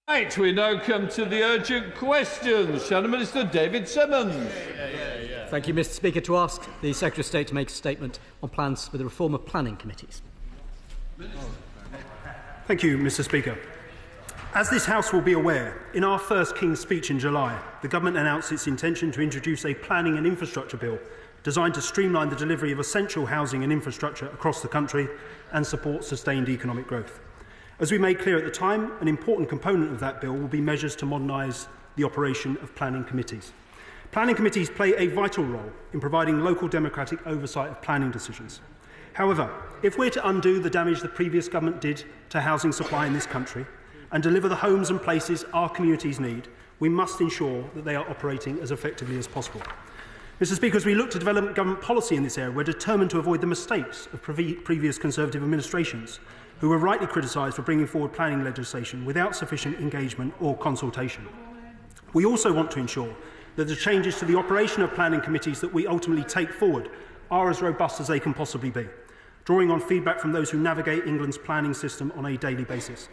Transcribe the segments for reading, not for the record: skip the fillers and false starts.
Right, we now come to the urgent questions. Shadow Minister David Simmonds. Thank you, Mr Speaker. To ask the Secretary of State to make a statement on plans for the reform of planning committees. Thank you, Mr Speaker. As this House will be aware, in our first King's Speech in July, the Government announced its intention to introduce a planning and infrastructure bill designed to streamline the delivery of essential housing and infrastructure across the country and support sustained economic growth. As we made clear at the time, an important component of that bill will be measures to modernise the operation of planning committees. Planning committees play a vital role in providing local democratic oversight of planning decisions. However, if we're to undo the damage the previous government did to housing supply in this country and deliver the homes and places our communities need, we must ensure that they are operating as effectively as possible. Mr Speaker, as we look to develop government policy in this area, we're determined to avoid the mistakes of previous Conservative administrations, who were rightly criticised for bringing forward planning legislation without sufficient engagement or consultation. We also want to ensure that the changes to the operation of planning committees that we ultimately take forward are as robust as they can possibly be, drawing on feedback from those who navigate England's planning system on a daily basis.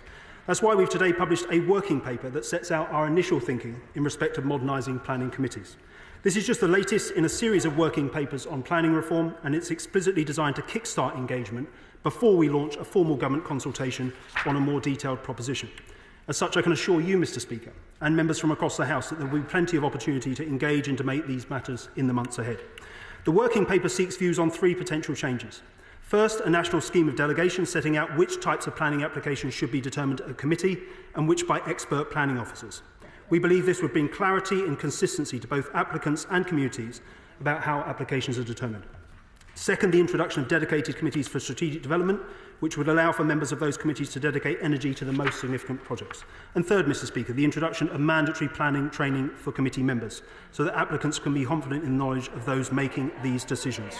That's why we've today published a working paper that sets out our initial thinking in respect of modernising planning committees. This is just the latest in a series of working papers on planning reform, and it's explicitly designed to kickstart engagement before we launch a formal government consultation on a more detailed proposition. As such, I can assure you, Mr Speaker, and members from across the House that there will be plenty of opportunity to engage and debate these matters in the months ahead. The working paper seeks views on three potential changes. First, a national scheme of delegation setting out which types of planning applications should be determined at a committee and which by expert planning officers. We believe this would bring clarity and consistency to both applicants and communities about how applications are determined. Second, the introduction of dedicated committees for strategic development, which would allow for members of those committees to dedicate energy to the most significant projects. And third, Mr Speaker, the introduction of mandatory planning training for committee members, so that applicants can be confident in the knowledge of those making these decisions.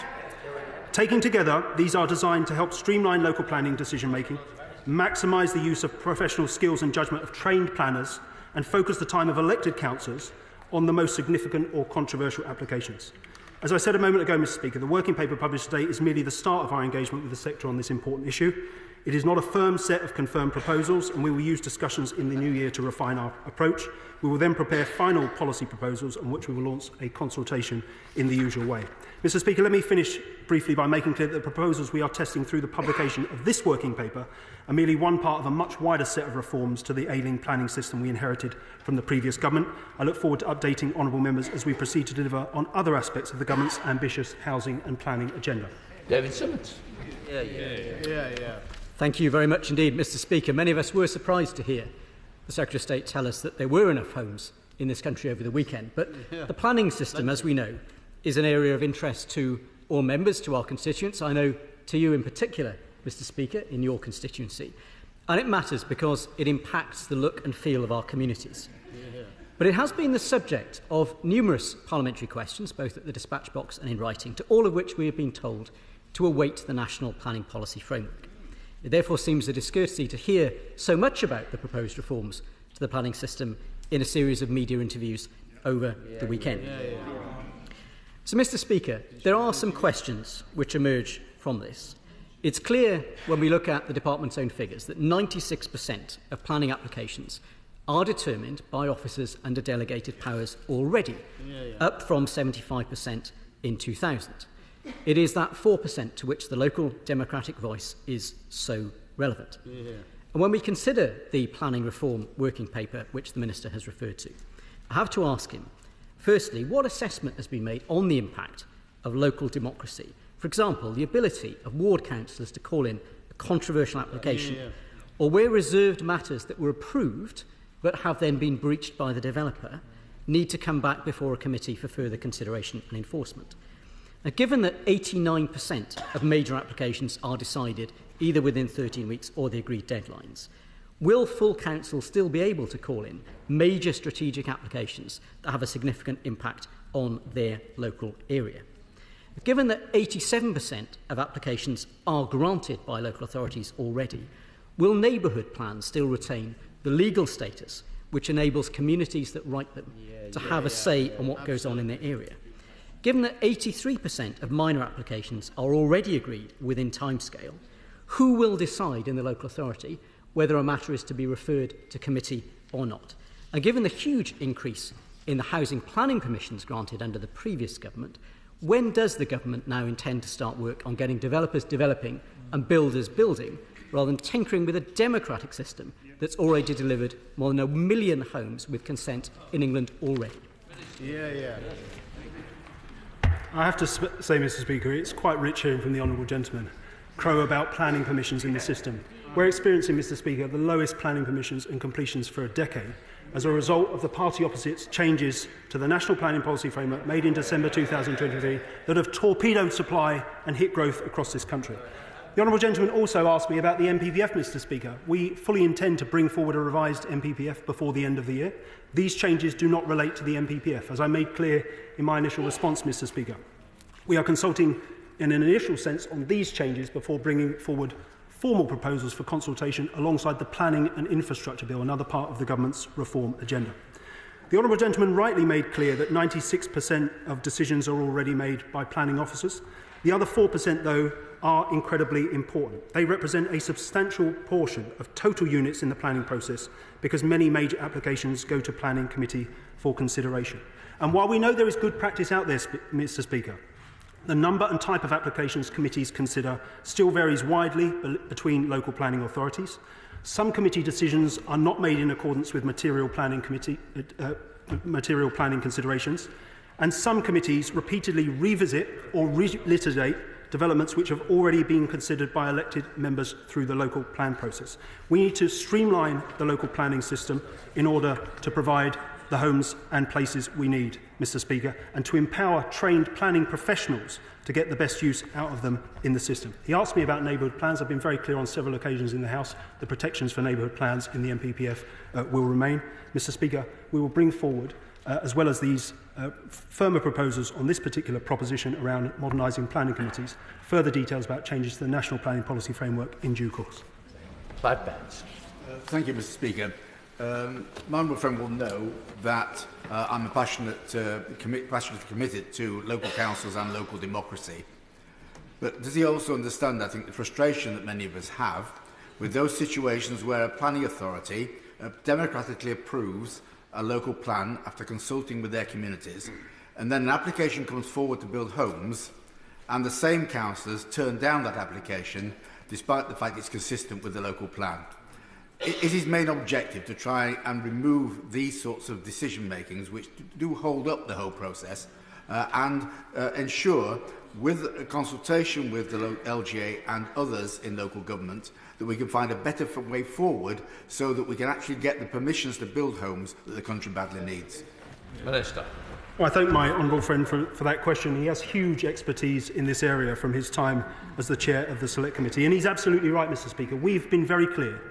Taken together, these are designed to help streamline local planning decision-making, maximise the use of professional skills and judgment of trained planners, and focus the time of elected councillors on the most significant or controversial applications. As I said a moment ago, Mr Speaker, the working paper published today is merely the start of our engagement with the sector on this important issue. It is not a firm set of confirmed proposals, and we will use discussions in the new year to refine our approach. We will then prepare final policy proposals on which we will launch a consultation in the usual way. Mr Speaker, let me finish briefly by making clear that the proposals we are testing through the publication of this working paper are merely one part of a much wider set of reforms to the ailing planning system we inherited from the previous government. I look forward to updating honourable members as we proceed to deliver on other aspects of the government's ambitious housing and planning agenda. David Simmonds. Thank you very much indeed, Mr Speaker. Many of us were surprised to hear the Secretary of State tell us that there were enough homes in this country over the weekend. But the planning system, as we know, is an area of interest to all members, to our constituents. I know to you in particular, Mr Speaker, in your constituency. And it matters because it impacts the look and feel of our communities. But it has been the subject of numerous parliamentary questions, both at the dispatch box and in writing, to all of which we have been told to await the National Planning Policy Framework. It therefore seems a discourtesy to hear so much about the proposed reforms to the planning system in a series of media interviews over the weekend. So, Mr Speaker, there are some questions which emerge from this. It's clear when we look at the Department's own figures that 96% of planning applications are determined by officers under delegated powers already, up from 75% in 2000. It is that 4% to which the local democratic voice is so relevant. And when we consider the planning reform working paper which the Minister has referred to, I have to ask him, firstly, what assessment has been made on the impact of local democracy? For example, the ability of ward councillors to call in a controversial application, or where reserved matters that were approved but have then been breached by the developer need to come back before a committee for further consideration and enforcement. Now, given that 89% of major applications are decided either within 13 weeks or the agreed deadlines, will full council still be able to call in major strategic applications that have a significant impact on their local area? Given that 87% of applications are granted by local authorities already, will neighbourhood plans still retain the legal status which enables communities that write them to have a say on what goes on in their area? Given that 83% of minor applications are already agreed within timescale, who will decide in the local authority whether a matter is to be referred to committee or not. And given the huge increase in the housing planning permissions granted under the previous government, when does the government now intend to start work on getting developers developing and builders building, rather than tinkering with a democratic system that's already delivered more than 1 million homes with consent in England already? I have to say, Mr. Speaker, it's quite rich hearing from the honourable gentleman crow about planning permissions in the system. We're experiencing, Mr. Speaker, the lowest planning permissions and completions for a decade as a result of the party opposite's changes to the National Planning Policy Framework made in December 2023 that have torpedoed supply and hit growth across this country. The honourable gentleman also asked me about the MPPF, Mr. Speaker. We fully intend to bring forward a revised MPPF before the end of the year. These changes do not relate to the MPPF, as I made clear in my initial response, Mr. Speaker. We are consulting in an initial sense on these changes before bringing forward formal proposals for consultation alongside the Planning and Infrastructure Bill, another part of the government's reform agenda. The honourable gentleman rightly made clear that 96% of decisions are already made by planning officers. The other 4%, though, are incredibly important. They represent a substantial portion of total units in the planning process because many major applications go to Planning Committee for consideration. And while we know there is good practice out there, Mr. Speaker, the number and type of applications committees consider still varies widely between local planning authorities. Some committee decisions are not made in accordance with material planning considerations, and some committees repeatedly revisit or relitigate developments which have already been considered by elected members through the local plan process. We need to streamline the local planning system in order to provide the homes and places we need, Mr. Speaker, and to empower trained planning professionals to get the best use out of them in the system. He asked me about neighbourhood plans. I've been very clear on several occasions in the House. The protections for neighbourhood plans in the MPPF will remain. Mr. Speaker, we will bring forward, as well as these firmer proposals on this particular proposition around modernising planning committees, further details about changes to the National Planning Policy Framework in due course. Clive. Thank you, Mr. Speaker. My honourable friend will know that I'm passionately committed to local councils and local democracy. But does he also understand, I think, the frustration that many of us have with those situations where a planning authority democratically approves a local plan after consulting with their communities, and then an application comes forward to build homes, and the same councillors turn down that application despite the fact it's consistent with the local plan? It is his main objective to try and remove these sorts of decision-makings which do hold up the whole process and ensure, with a consultation with the LGA and others in local government, that we can find a better way forward so that we can actually get the permissions to build homes that the country badly needs. Minister. Well, I thank my honourable friend for that question. He has huge expertise in this area from his time as the chair of the Select Committee. And he's absolutely right, Mr. Speaker. We've been very clear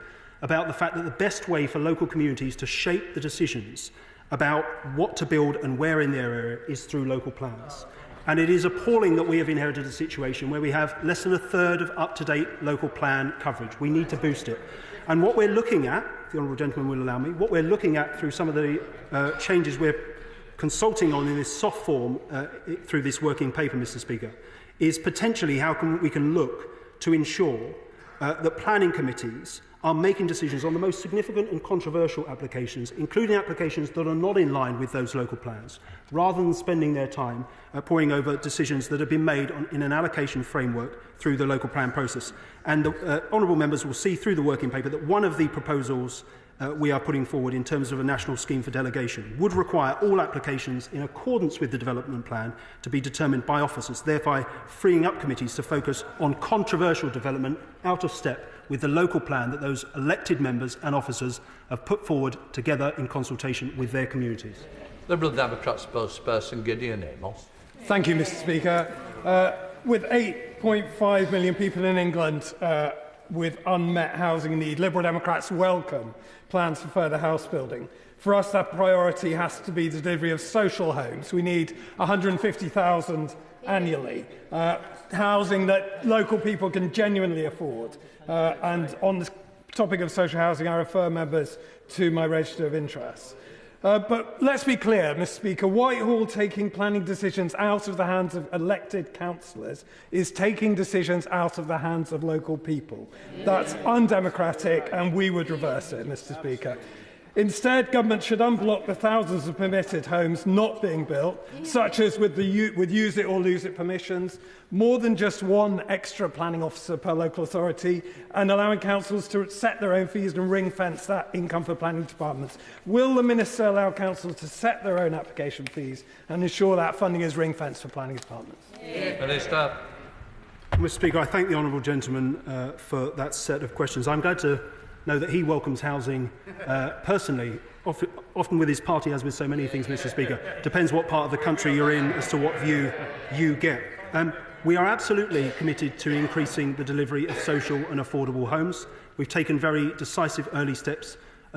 about the fact that the best way for local communities to shape the decisions about what to build and where in their area is through local plans. And it is appalling that we have inherited a situation where we have less than a third of up-to-date local plan coverage. We need to boost it. And what we're looking at, the honourable gentleman will allow me, what we're looking at through some of the changes we're consulting on in this soft form through this working paper, Mr. Speaker, is potentially how we can look to ensure that planning committees are making decisions on the most significant and controversial applications, including applications that are not in line with those local plans, rather than spending their time poring over decisions that have been made in an allocation framework through the local plan process. And the honourable members will see through the working paper that one of the proposals we are putting forward in terms of a national scheme for delegation would require all applications in accordance with the development plan to be determined by officers, thereby freeing up committees to focus on controversial development out of step with the local plan that those elected members and officers have put forward together in consultation with their communities. Liberal Democrat spokesperson Gideon Amos. Thank you, Mr. Speaker. With 8.5 million people in England with unmet housing need, Liberal Democrats welcome plans for further house building. For us, that priority has to be the delivery of social homes. We need 150,000 annually, housing that local people can genuinely afford. And on the topic of social housing, I refer members to my register of interests. But let's be clear, Mr. Speaker, Whitehall taking planning decisions out of the hands of elected councillors is taking decisions out of the hands of local people. That's undemocratic, and we would reverse it, Mr. Speaker. Instead, government should unblock the thousands of permitted homes not being built, such as with use it or lose it permissions, more than just one extra planning officer per local authority, and allowing councils to set their own fees and ring-fence that income for planning departments. Will the Minister allow councils to set their own application fees and ensure that funding is ring-fenced for planning departments? Minister. Mr. Speaker, I thank the honourable gentleman for that set of questions. I'm glad to know that he welcomes housing personally, often with his party, as with so many things, Mr. Speaker. Depends what part of the country you're in as to what view you get. We are absolutely committed to increasing the delivery of social and affordable homes. We've taken very decisive early steps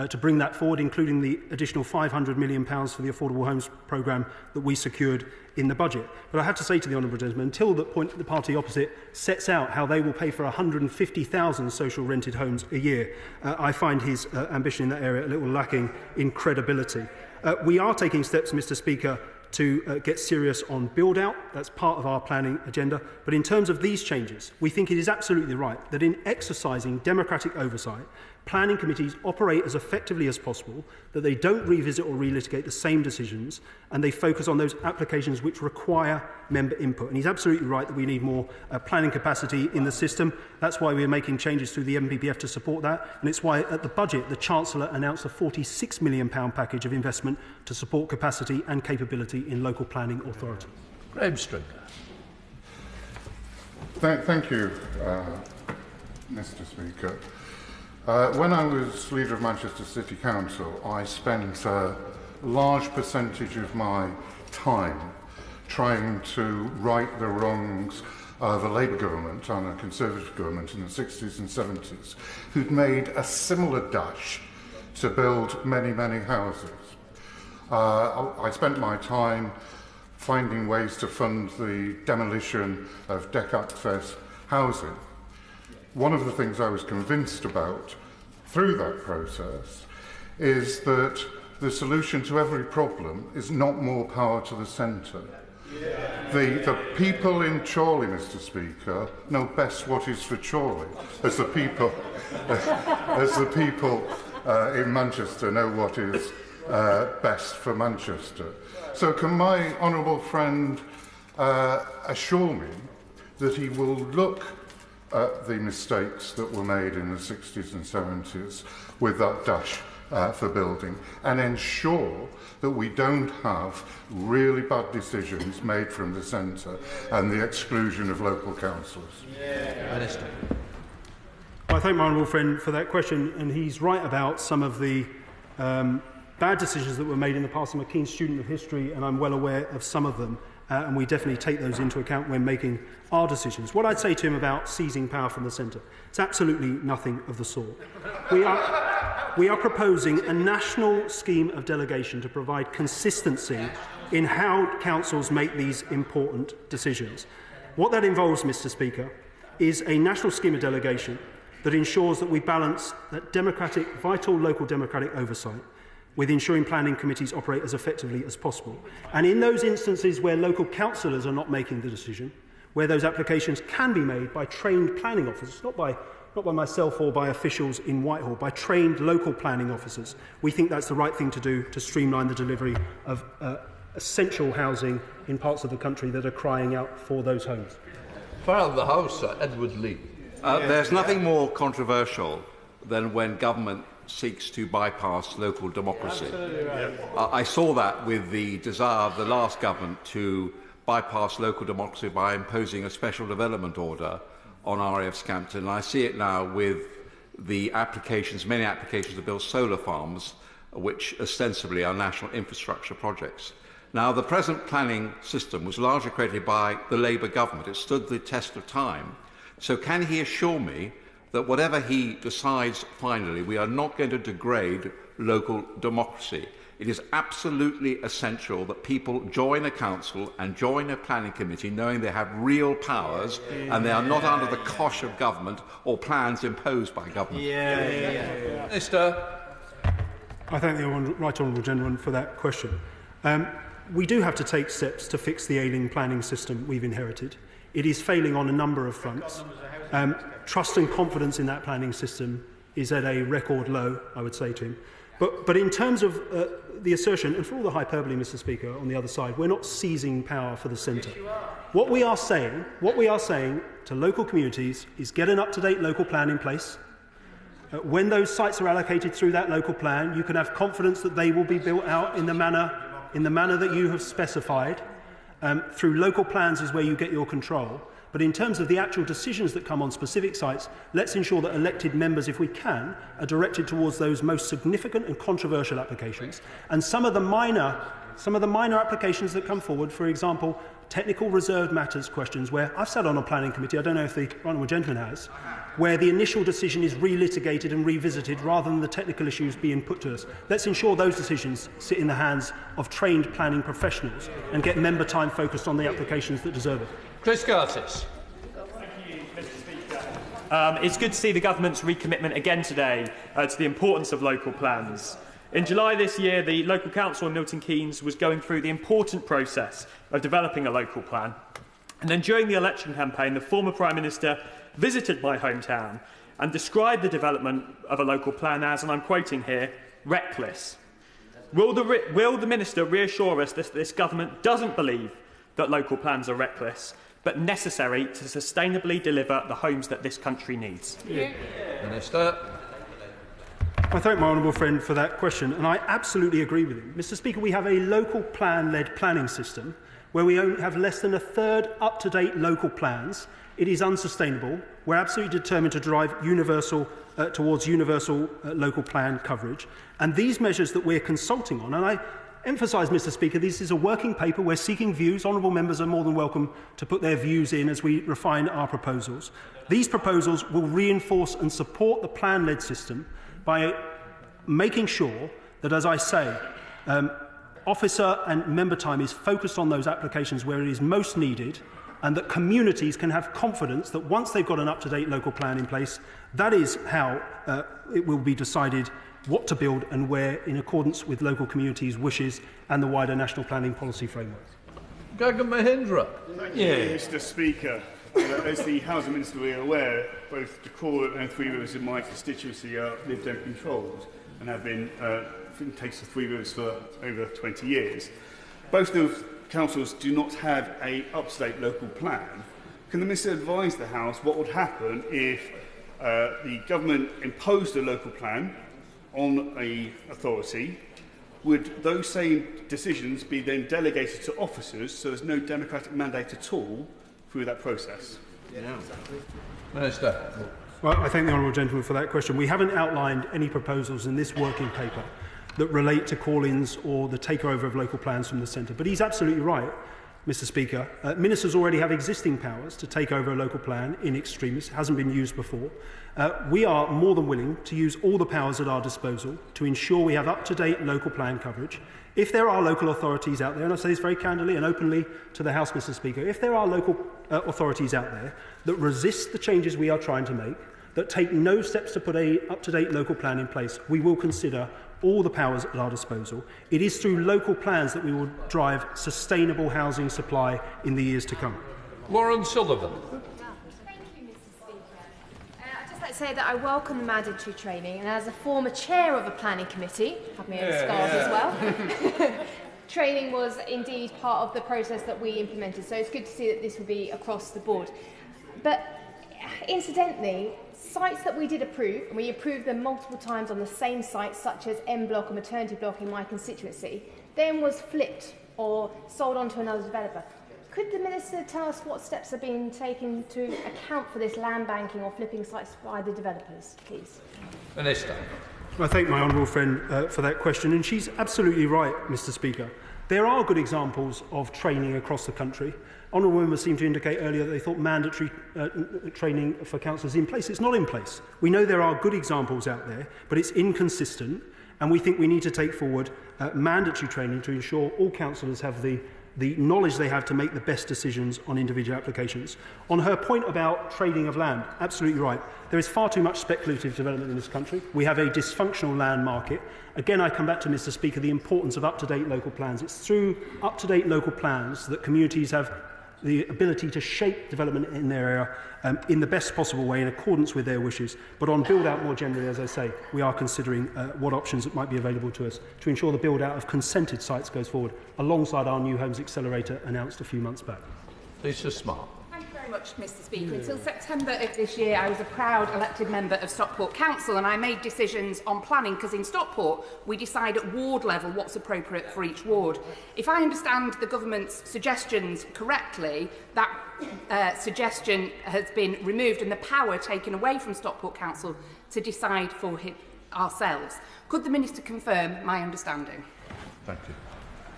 to bring that forward, including the additional £500 million for the Affordable Homes programme that we secured in the budget. But I have to say to the honourable gentleman, until the point the party opposite sets out how they will pay for 150,000 social rented homes a year, I find his ambition in that area a little lacking in credibility. We are taking steps, Mr. Speaker, to get serious on build-out. That's part of our planning agenda. But in terms of these changes, we think it is absolutely right that in exercising democratic oversight, planning committees operate as effectively as possible, that they don't revisit or relitigate the same decisions, and they focus on those applications which require member input. And he's absolutely right that we need more planning capacity in the system. That's why we're making changes through the MPPF to support that. And it's why at the budget, the Chancellor announced a £46 million package of investment to support capacity and capability in local planning authorities. Graham Stringer. Thank you, Mr. Speaker. When I was leader of Manchester City Council, I spent a large percentage of my time trying to right the wrongs of a Labour government and a Conservative government in the 60s and 70s, who'd made a similar dash to build many, many houses. I spent my time finding ways to fund the demolition of deck access housing. One of the things I was convinced about through that process is that the solution to every problem is not more power to the centre. The people in Chorley, Mr. Speaker, know best what is for Chorley, as the people in Manchester know what is best for Manchester. So can my honourable friend assure me that he will look at the mistakes that were made in the 60s and 70s with that dash for building and ensure that we don't have really bad decisions made from the centre and the exclusion of local councils? Minister. I thank my honourable friend for that question, and he's right about some of the bad decisions that were made in the past. I'm a keen student of history and I'm well aware of some of them. And we definitely take those into account when making our decisions. What I'd say to him about seizing power from the centre, it's absolutely nothing of the sort. We are proposing a national scheme of delegation to provide consistency in how councils make these important decisions. What that involves, Mr. Speaker, is a national scheme of delegation that ensures that we balance that democratic, vital local democratic oversight with ensuring planning committees operate as effectively as possible. And in those instances where local councillors are not making the decision, where those applications can be made by trained planning officers, not by myself or by officials in Whitehall, by trained local planning officers, we think that's the right thing to do to streamline the delivery of essential housing in parts of the country that are crying out for those homes. File of the House, Edward Leigh. There's nothing more controversial than when government seeks to bypass local democracy. Right. I saw that with the desire of the last government to bypass local democracy by imposing a special development order on RAF Scampton. And I see it now with the applications, many applications to build solar farms, which ostensibly are national infrastructure projects. Now, the present planning system was largely created by the Labour government. It stood the test of time. So can he assure me that whatever he decides finally, we are not going to degrade local democracy? It is absolutely essential that people join a council and join a planning committee knowing they have real powers and they are not under the cosh of government or plans imposed by government. Minister. I thank the right honourable gentleman for that question. We do have to take steps to fix the ailing planning system we've inherited. It is failing on a number of fronts. Trust and confidence in that planning system is at a record low, I would say to him. But in terms of the assertion, and for all the hyperbole, Mr. Speaker, on the other side, we're not seizing power for the centre. What we are saying to local communities is get an up-to-date local plan in place. When those sites are allocated through that local plan, you can have confidence that they will be built out in the manner that you have specified. Through local plans is where you get your control. But in terms of the actual decisions that come on specific sites, let's ensure that elected members, if we can, are directed towards those most significant and controversial applications. And some of the minor applications that come forward, for example, technical reserved matters questions, where I've sat on a planning committee, I don't know if the honourable gentleman has, where the initial decision is relitigated and revisited rather than the technical issues being put to us. Let's ensure those decisions sit in the hands of trained planning professionals and get member time focused on the applications that deserve it. Chris Curtis. Thank you, Mr. Speaker. It's good to see the government's recommitment again today to the importance of local plans. In July this year, the local council in Milton Keynes was going through the important process of developing a local plan. And then during the election campaign, the former Prime Minister visited my hometown and described the development of a local plan as, and I'm quoting here, reckless. Will the Minister reassure us that this government doesn't believe that local plans are reckless, but necessary to sustainably deliver the homes that this country needs? Minister. I thank my honourable friend for that question, and I absolutely agree with him. Mr. Speaker, we have a local plan-led planning system where we only have less than a third up-to-date local plans. It is unsustainable. We're absolutely determined to drive towards universal local plan coverage. And these measures that we're consulting on, and I emphasise, Mr. Speaker, this is a working paper. We're seeking views. Honourable members are more than welcome to put their views in as we refine our proposals. These proposals will reinforce and support the plan-led system by making sure that, as I say, officer and member time is focused on those applications where it is most needed, and that communities can have confidence that once they've got an up-to-date local plan in place, that is how it will be decided what to build and where, in accordance with local communities' wishes and the wider national planning policy framework. Gagan Mahindra. Thank you, Mr. Speaker. As the Housing Minister will be aware, both the Corlet and Three Rivers in my constituency are Lib Dem controlled and have been in case of Three Rivers for over 20 years. Both those councils do not have an up-to-date local plan. Can the Minister advise the House what would happen if the government imposed a local plan on an authority? Would those same decisions be then delegated to officers so there's no democratic mandate at all through that process? Minister. Well, I thank the honourable gentleman for that question. We haven't outlined any proposals in this working paper that relate to call-ins or the takeover of local plans from the centre. But he's absolutely right, Mr. Speaker. Ministers already have existing powers to take over a local plan in extremis. It hasn't been used before. We are more than willing to use all the powers at our disposal to ensure we have up-to-date local plan coverage. If there are local authorities out there, and I say this very candidly and openly to the House, Mr. Speaker, if there are local authorities out there that resist the changes we are trying to make, that take no steps to put an up-to-date local plan in place, we will consider all the powers at our disposal. It is through local plans that we will drive sustainable housing supply in the years to come. Warren Sullivan. Thank you, Mr. Speaker. I'd just like to say that I welcome the mandatory training, and as a former chair of a planning committee, have my own scars as well, training was indeed part of the process that we implemented, so it's good to see that this will be across the board. But incidentally, sites that we did approve, and we approved them multiple times on the same sites, such as M Block, a maternity block in my constituency, then was flipped or sold on to another developer. Could the Minister tell us what steps are being taken to account for this land banking or flipping sites by the developers, please? Minister. I thank my honourable friend for that question, and she's absolutely right, Mr. Speaker. There are good examples of training across the country. Honourable members seemed to indicate earlier that they thought mandatory training for councillors is in place. It's not in place. We know there are good examples out there, but it's inconsistent, and we think we need to take forward mandatory training to ensure all councillors have the knowledge they have to make the best decisions on individual applications. On her point about trading of land, absolutely right. There is far too much speculative development in this country. We have a dysfunctional land market. Again, I come back to, Mr. Speaker, the importance of up-to-date local plans. It's through up-to-date local plans that communities have the ability to shape development in their area in the best possible way in accordance with their wishes. But on build-out more generally, as I say, we are considering what options might be available to us to ensure the build-out of consented sites goes forward, alongside our New Homes Accelerator announced a few months back. Lisa Smart. Thank you very much, Mr. Speaker. Until September of this year, I was a proud elected member of Stockport Council, and I made decisions on planning because in Stockport we decide at ward level what's appropriate for each ward. If I understand the government's suggestions correctly, that suggestion has been removed and the power taken away from Stockport Council to decide for ourselves. Could the Minister confirm my understanding? Thank you.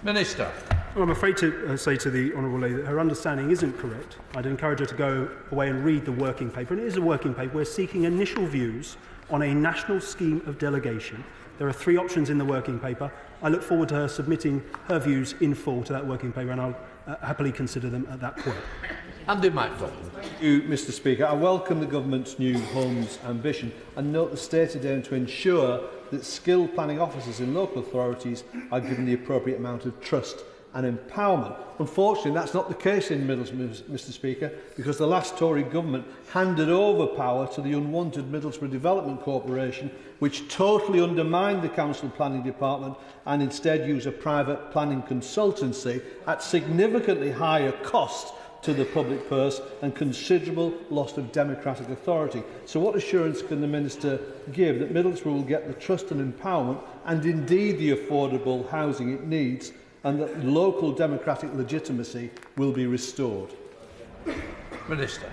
Minister. Well, I'm afraid to say to the Honourable Leigh that her understanding isn't correct. I'd encourage her to go away and read the working paper. And it is a working paper. We're seeking initial views on a national scheme of delegation. There are 3 options in the working paper. I look forward to her submitting her views in full to that working paper, and I'll happily consider them at that point. Andy MacDonald. Thank you, Mr. Speaker. I welcome the government's new homes ambition and note the stated aim to ensure that skilled planning officers in local authorities are given the appropriate amount of trust and empowerment. Unfortunately, that's not the case in Middleton, Mr. Speaker, because the last Tory government handed over power to the unwanted Middlesbrough Development Corporation, which totally undermined the council planning department and instead used a private planning consultancy at significantly higher cost to the public purse and considerable loss of democratic authority. So what assurance can the Minister give that Middlesbrough will get the trust and empowerment and indeed the affordable housing it needs, and that local democratic legitimacy will be restored? Minister.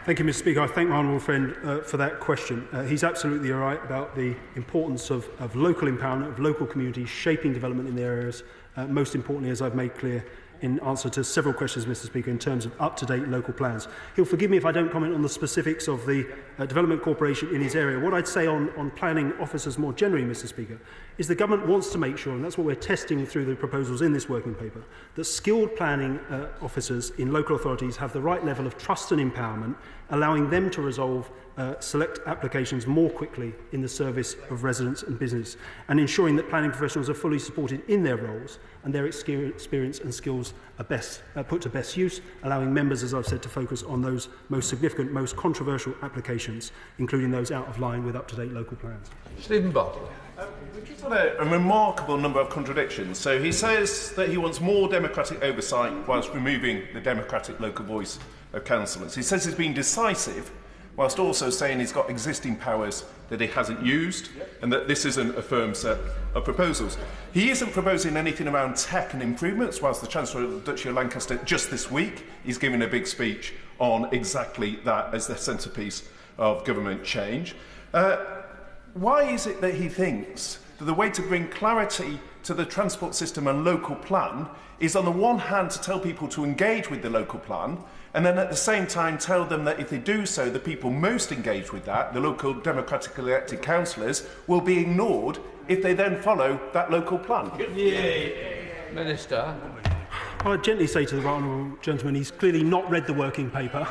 Thank you, Mr. Speaker. I thank my honourable friend for that question. He's absolutely right about the importance of local empowerment, of local communities shaping development in their areas. Most importantly, as I've made clear in answer to several questions, Mr. Speaker, in terms of up-to-date local plans. He'll forgive me if I don't comment on the specifics of the Development Corporation in his area. What I'd say on planning officers more generally, Mr. Speaker, is the government wants to make sure, and that's what we're testing through the proposals in this working paper, that skilled planning officers in local authorities have the right level of trust and empowerment, allowing them to resolve select applications more quickly in the service of residents and business, and ensuring that planning professionals are fully supported in their roles and their experience and skills are put to best use, allowing members, as I've said, to focus on those most significant, most controversial applications, including those out of line with up-to-date local plans. Stephen Bartley. We've got a remarkable number of contradictions. So he says that he wants more democratic oversight whilst removing the democratic local voice of councillors. He says he's been decisive whilst also saying he's got existing powers that he hasn't used and that this isn't a firm set of proposals. He isn't proposing anything around tech and improvements, whilst the Chancellor of the Duchy of Lancaster just this week is giving a big speech on exactly that as the centrepiece of government change. Why is it that he thinks that the way to bring clarity to the transport system and local plan is on the one hand to tell people to engage with the local plan, and then at the same time tell them that if they do so, the people most engaged with that, the local democratically elected councillors, will be ignored if they then follow that local plan? Minister. I'll gently say to the right honourable gentleman, he's clearly not read the working paper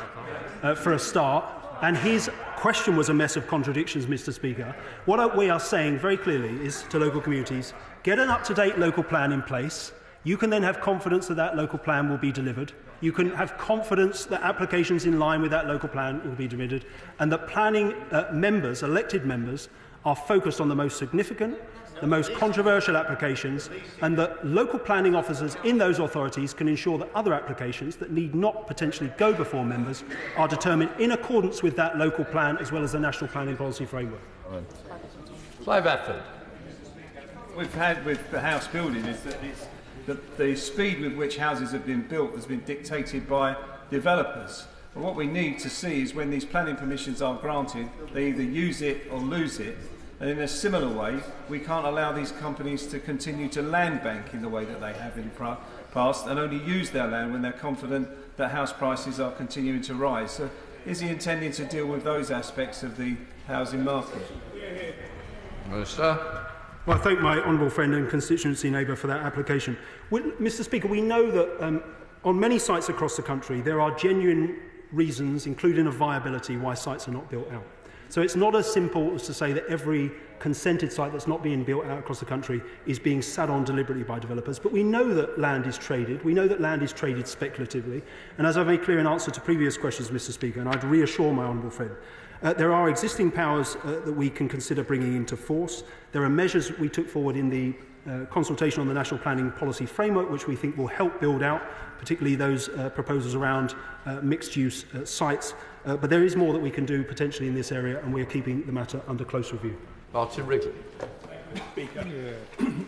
for a start, and his question was a mess of contradictions, Mr. Speaker. What we are saying very clearly is to local communities, get an up-to-date local plan in place. You can then have confidence that that local plan will be delivered. You can have confidence that applications in line with that local plan will be delivered, and that planning members, elected members, are focused on the most significant, the most controversial applications, and that local planning officers in those authorities can ensure that other applications that need not potentially go before members are determined in accordance with that local plan as well as the national planning policy framework. Clive Efford. We've had with the house building is that the speed with which houses have been built has been dictated by developers. But what we need to see is when these planning permissions are granted, they either use it or lose it. And in a similar way, we can't allow these companies to continue to land bank in the way that they have in the past and only use their land when they're confident that house prices are continuing to rise. So is he intending to deal with those aspects of the housing market? Minister. Well, I thank my honourable friend and constituency neighbour for that application. Mr. Speaker, we know that on many sites across the country there are genuine reasons, including of viability, why sites are not built out. So it's not as simple as to say that every consented site that's not being built out across the country is being sat on deliberately by developers. But we know that land is traded. We know that land is traded speculatively. And as I've made clear in answer to previous questions, Mr. Speaker, and I'd reassure my honourable friend, there are existing powers that we can consider bringing into force. There are measures that we took forward in the consultation on the National Planning Policy Framework, which we think will help build out, particularly those proposals around mixed-use sites. But there is more that we can do potentially in this area, and we are keeping the matter under close review. Martin Wrigley.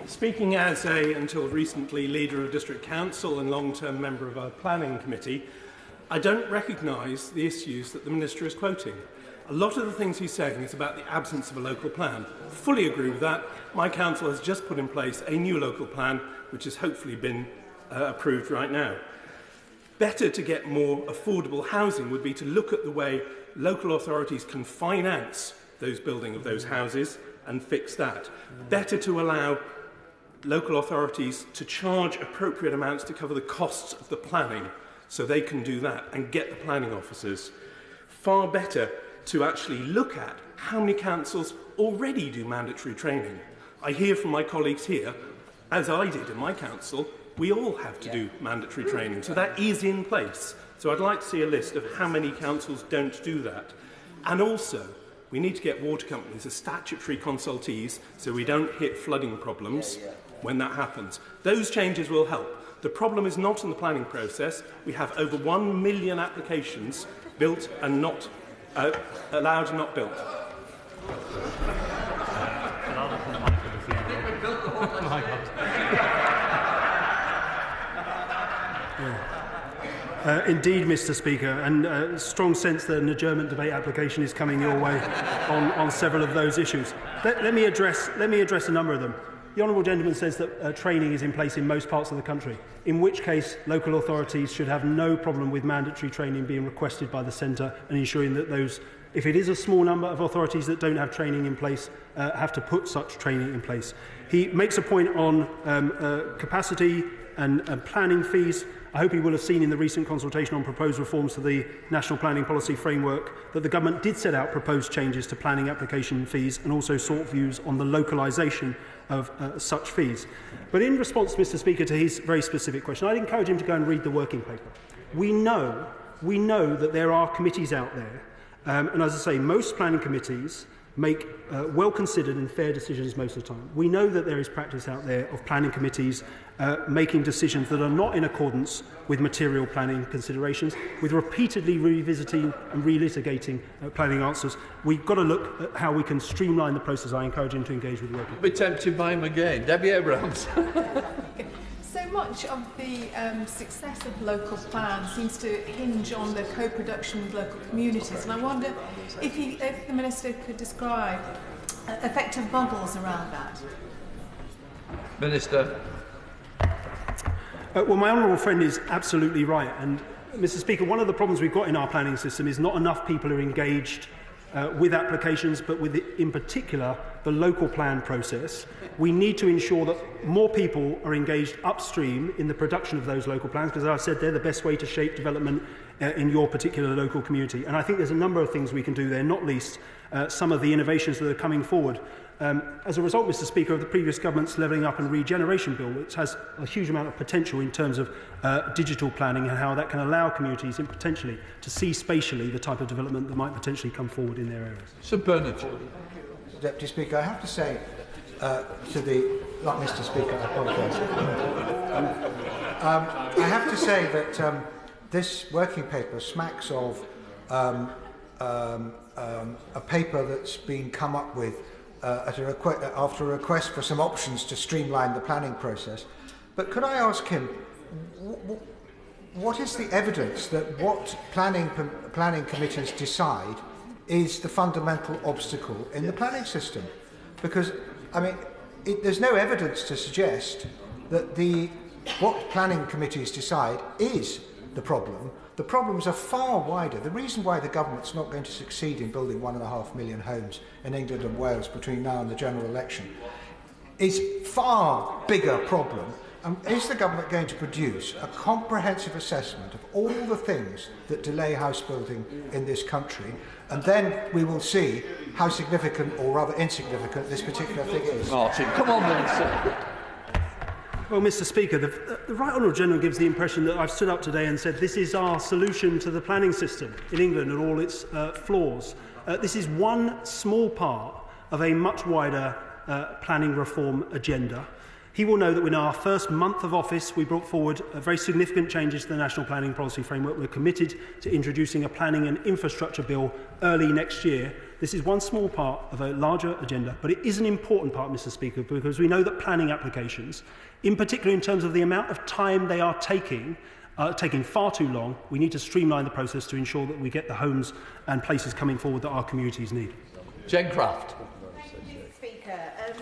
Speaking as a, until recently, leader of District Council and long-term member of our planning committee, I don't recognise the issues that the Minister is quoting. A lot of the things he's saying is about the absence of a local plan. Fully agree with that. My council has just put in place a new local plan, which has hopefully been approved right now. Better to get more affordable housing would be to look at the way local authorities can finance those building of those houses and fix that. Better to allow local authorities to charge appropriate amounts to cover the costs of the planning, so they can do that and get the planning officers. Far better to actually look at how many councils already do mandatory training. I hear from my colleagues here, as I did in my council, we all have to do mandatory training, so that is in place. So I'd like to see a list of how many councils don't do that. And also, we need to get water companies as statutory consultees so we don't hit flooding problems when that happens. Those changes will help. The problem is not in the planning process. We have over 1 million applications built and not allowed and not built. Indeed, Mr. Speaker, and strong sense that an adjournment debate application is coming your way on several of those issues. Let me address a number of them. The honourable gentleman says that training is in place in most parts of the country, in which case local authorities should have no problem with mandatory training being requested by the centre and ensuring that those, if it is a small number of authorities that don't have training in place, have to put such training in place. He makes a point on capacity and planning fees. I hope he will have seen in the recent consultation on proposed reforms to the National Planning Policy Framework that the government did set out proposed changes to planning application fees and also sought views on the localisation of such fees. But in response, Mr. Speaker, to his very specific question, I'd encourage him to go and read the working paper. We know that there are committees out there, and as I say, most planning committees make well-considered and fair decisions most of the time. We know that there is practice out there of planning committees making decisions that are not in accordance with material planning considerations, with repeatedly revisiting and relitigating planning answers. We've got to look at how we can streamline the process. I encourage him to engage with the working. Be tempted by him again. Debbie Abrams. So much of the success of local plans seems to hinge on the co-production with local communities, and I wonder if the Minister could describe effective models around that. Minister. Well, my honourable friend is absolutely right, and Mr. Speaker, one of the problems we've got in our planning system is not enough people are engaged with applications, but with, in particular, the local plan process. We need to ensure that more people are engaged upstream in the production of those local plans, because as I said, they're the best way to shape development in your particular local community. And I think there's a number of things we can do there, not least some of the innovations that are coming forward. As a result, Mr. Speaker, of the previous government's Levelling Up and Regeneration Bill, which has a huge amount of potential in terms of digital planning and how that can allow communities potentially to see spatially the type of development that might potentially come forward in their areas. Sir Bernard. Deputy Speaker, I have to say to the... Not Mr. Speaker, I apologise. I have to say that this working paper smacks of a paper that's been come up with after a request for some options to streamline the planning process. But could I ask him, what is the evidence that what planning committees decide is the fundamental obstacle in the planning system? Because, I mean, there's no evidence to suggest that what planning committees decide is the problem. The problems are far wider. The reason why the government's not going to succeed in building 1.5 million homes in England and Wales between now and the general election is far bigger problem Is the government going to produce a comprehensive assessment of all the things that delay house building in this country? And then we will see how significant, or rather insignificant, this particular thing is. Martin, come on, Minister. Well, Mr. Speaker, the Right Honourable General gives the impression that I've stood up today and said this is our solution to the planning system in England and all its flaws. This is one small part of a much wider planning reform agenda. He will know that in our first month of office, we brought forward very significant changes to the National Planning Policy Framework. We're committed to introducing a planning and infrastructure bill early next year. This is one small part of a larger agenda, but it is an important part, Mr. Speaker, because we know that planning applications, in particular in terms of the amount of time they are taking far too long. We need to streamline the process to ensure that we get the homes and places coming forward that our communities need. Jen Craft.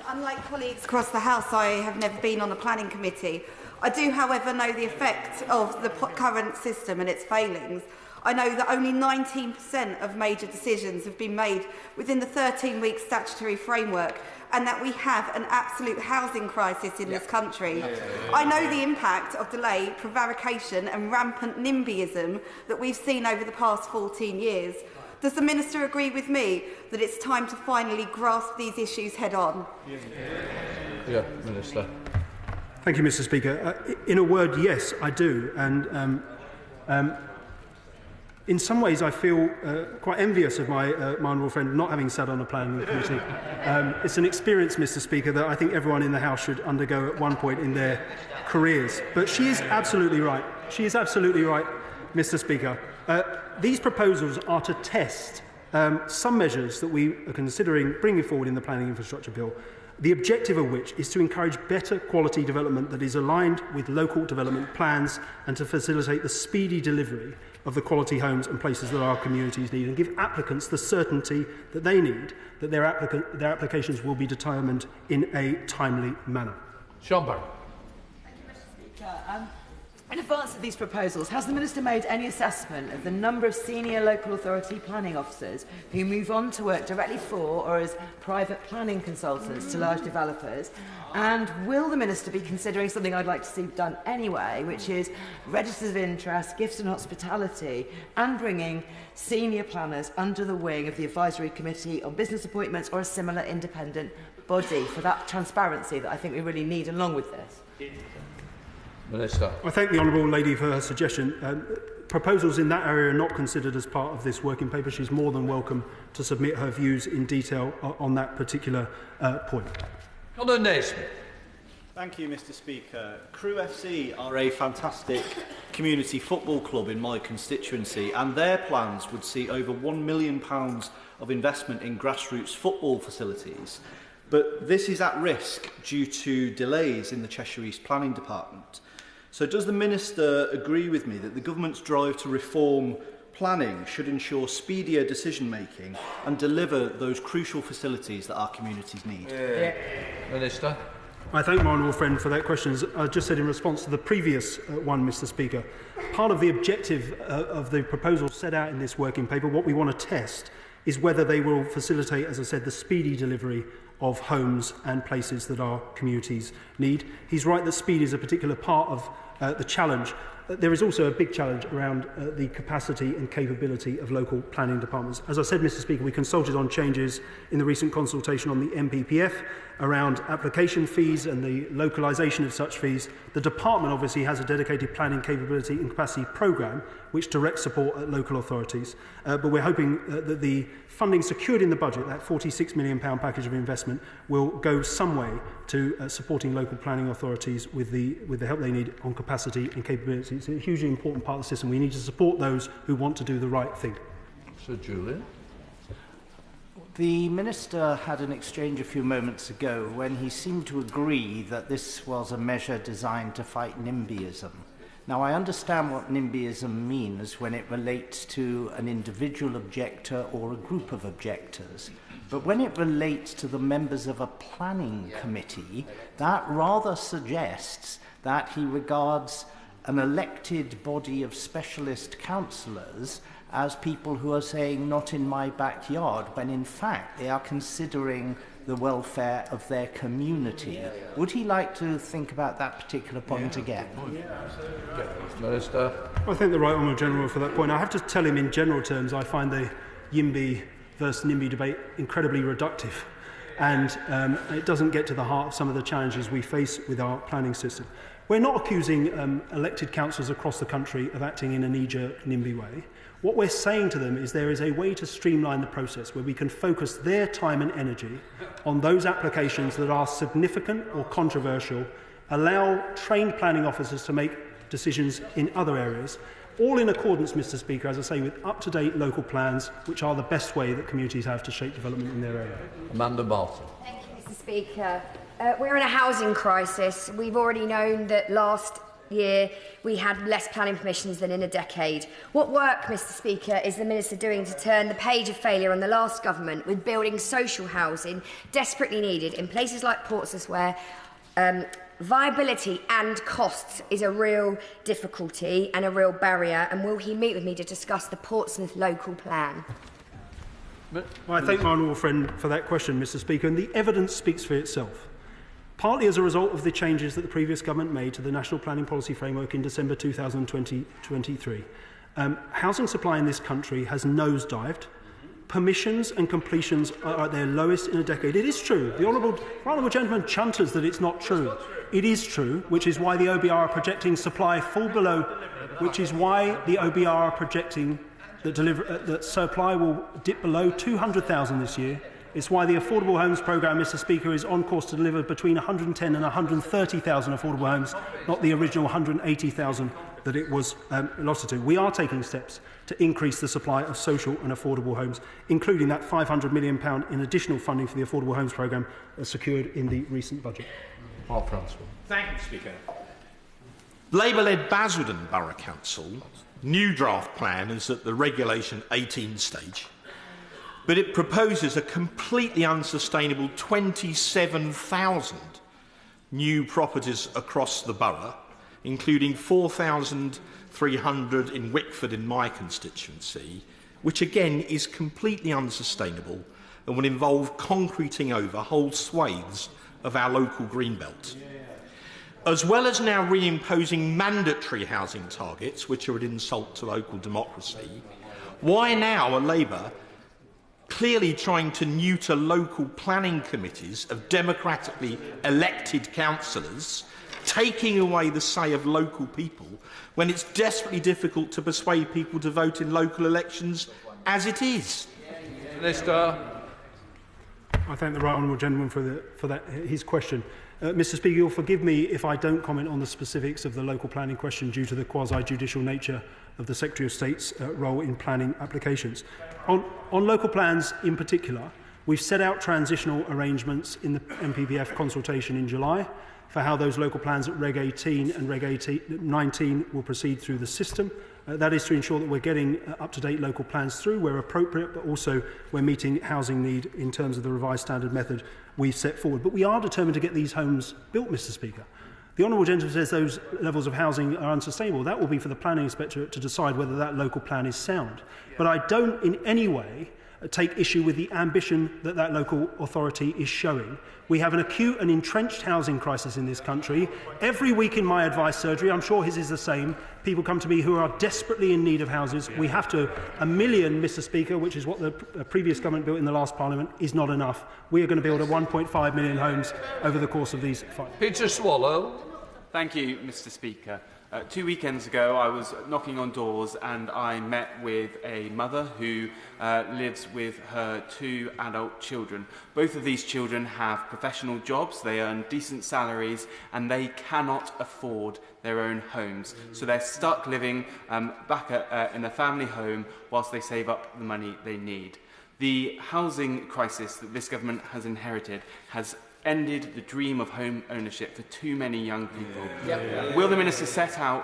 Unlike colleagues across the House, I have never been on the planning committee. I do, however, know the effect of the current system and its failings. I know that only 19% of major decisions have been made within the 13-week statutory framework, and that we have an absolute housing crisis in this country. I know the impact of delay, prevarication and rampant NIMBYism that we've seen over the past 14 years. Does the Minister agree with me that it's time to finally grasp these issues head-on? Yeah, Minister. Thank you, Mr. Speaker. In a word, yes, I do. And in some ways, I feel quite envious of my honourable friend not having sat on a planning committee. It's an experience, Mr. Speaker, that I think everyone in the House should undergo at one point in their careers. But she is absolutely right. She is absolutely right, Mr. Speaker. These proposals are to test some measures that we are considering bringing forward in the Planning Infrastructure Bill, the objective of which is to encourage better quality development that is aligned with local development plans and to facilitate the speedy delivery of the quality homes and places that our communities need, and give applicants the certainty that they need, that their applications will be determined in a timely manner. Sean Barron. Thank you, Mr. Speaker. In advance of these proposals, has the Minister made any assessment of the number of senior local authority planning officers who move on to work directly for or as private planning consultants to large developers? And will the Minister be considering something I'd like to see done anyway, which is registers of interest, gifts and hospitality, and bringing senior planners under the wing of the Advisory Committee on Business Appointments or a similar independent body for that transparency that I think we really need along with this? Minister. I thank the honourable lady for her suggestion. Proposals in that area are not considered as part of this working paper. She's more than welcome to submit her views in detail on that particular point. Conor Naismith. Thank you, Mr. Speaker. Crewe FC are a fantastic community football club in my constituency, and their plans would see over £1 million of investment in grassroots football facilities. But this is at risk due to delays in the Cheshire East Planning Department. So does the Minister agree with me that the government's drive to reform planning should ensure speedier decision-making and deliver those crucial facilities that our communities need? Minister. I thank my honourable friend for that question. As I just said in response to the previous one, Mr. Speaker, part of the objective of the proposals set out in this working paper, what we want to test, is whether they will facilitate, as I said, the speedy delivery of homes and places that our communities need. He's right that speed is a particular part of the challenge. There is also a big challenge around the capacity and capability of local planning departments. As I said, Mr. Speaker, we consulted on changes in the recent consultation on the MPPF around application fees and the localisation of such fees. The department obviously has a dedicated planning capability and capacity programme which directs support at local authorities. But we're hoping that the funding secured in the budget, that £46 million package of investment, will go some way to supporting local planning authorities with the help they need on capacity and capability. It's a hugely important part of the system. We need to support those who want to do the right thing. Sir Julian. The Minister had an exchange a few moments ago when he seemed to agree that this was a measure designed to fight NIMBYism. Now, I understand what NIMBYism means when it relates to an individual objector or a group of objectors. But when it relates to the members of a planning committee, that rather suggests that he regards an elected body of specialist councillors as people who are saying, not in my backyard, when in fact they are considering the welfare of their community. Would he like to think about that particular point again? Minister. I thank the Right Honourable General for that point. I have to tell him in general terms I find the YIMBY versus NIMBY debate incredibly reductive, and it doesn't get to the heart of some of the challenges we face with our planning system. We're not accusing elected councillors across the country of acting in a knee-jerk NIMBY way. What we're saying to them is there is a way to streamline the process where we can focus their time and energy on those applications that are significant or controversial, allow trained planning officers to make decisions in other areas, all in accordance, Mr. Speaker, as I say, with up-to-date local plans, which are the best way that communities have to shape development in their area. Amanda Martin. Thank you, Mr. Speaker. We're in a housing crisis. We've already known that last year we had less planning permissions than in a decade. What work, Mr. Speaker, is the Minister doing to turn the page of failure on the last government with building social housing desperately needed in places like Portsmouth where viability and costs is a real difficulty and a real barrier, and will he meet with me to discuss the Portsmouth local plan? Well, I thank my honourable friend for that question, Mr. Speaker, and the evidence speaks for itself. Partly as a result of the changes that the previous government made to the National Planning Policy Framework in December 2023, housing supply in this country has nosedived. Permissions and completions are at their lowest in a decade. It is true. The honourable gentleman chunters that it's not true. It is true, which is why the OBR are projecting supply fall below, which is why the OBR are projecting that supply will dip below 200,000 this year. It's why the Affordable Homes Programme, Mr. Speaker, is on course to deliver between 110 and 130,000 affordable homes, not the original 180,000 that it was allotted to. We are taking steps to increase the supply of social and affordable homes, including that £500 million in additional funding for the Affordable Homes Programme secured in the recent budget. Thank you, Speaker. Labour-led Basildon Borough Council new draft plan is at the Regulation 18 stage, but it proposes a completely unsustainable 27,000 new properties across the borough, including 4,300 in Wickford in my constituency, which again is completely unsustainable and will involve concreting over whole swathes of our local greenbelt. As well as now reimposing mandatory housing targets, which are an insult to local democracy, why now are Labour clearly trying to neuter local planning committees of democratically elected councillors, taking away the say of local people when it's desperately difficult to persuade people to vote in local elections as it is? Minister. I thank the Right Honourable Gentleman for his question. Mr. Speaker, you'll forgive me if I don't comment on the specifics of the local planning question due to the quasi-judicial nature of the Secretary of State's role in planning applications. On local plans in particular, we've set out transitional arrangements in the MPPF consultation in July for how those local plans at Reg 18 and Reg 19 will proceed through the system. That is to ensure that we're getting up-to-date local plans through where appropriate, but also we're meeting housing need in terms of the revised standard method we've set forward. But we are determined to get these homes built, Mr. Speaker. The Honourable Gentleman says those levels of housing are unsustainable. That will be for the Planning Inspectorate to decide whether that local plan is sound. But I don't in any way take issue with the ambition that that local authority is showing. We have an acute and entrenched housing crisis in this country. Every week in my advice surgery, I'm sure his is the same, people come to me who are desperately in need of houses. We have to, 1 million, Mr. Speaker, which is what the previous government built in the last Parliament, is not enough. We are going to build 1.5 million homes over the course of these 5 years. Peter Swallow. Thank you, Mr. Speaker. 2 weekends ago, I was knocking on doors and I met with a mother who lives with her 2 adult children. Both of these children have professional jobs, they earn decent salaries, and they cannot afford their own homes. So they're stuck living back in their family home whilst they save up the money they need. The housing crisis that this government has inherited has ended the dream of home ownership for too many young people. Will the Minister set out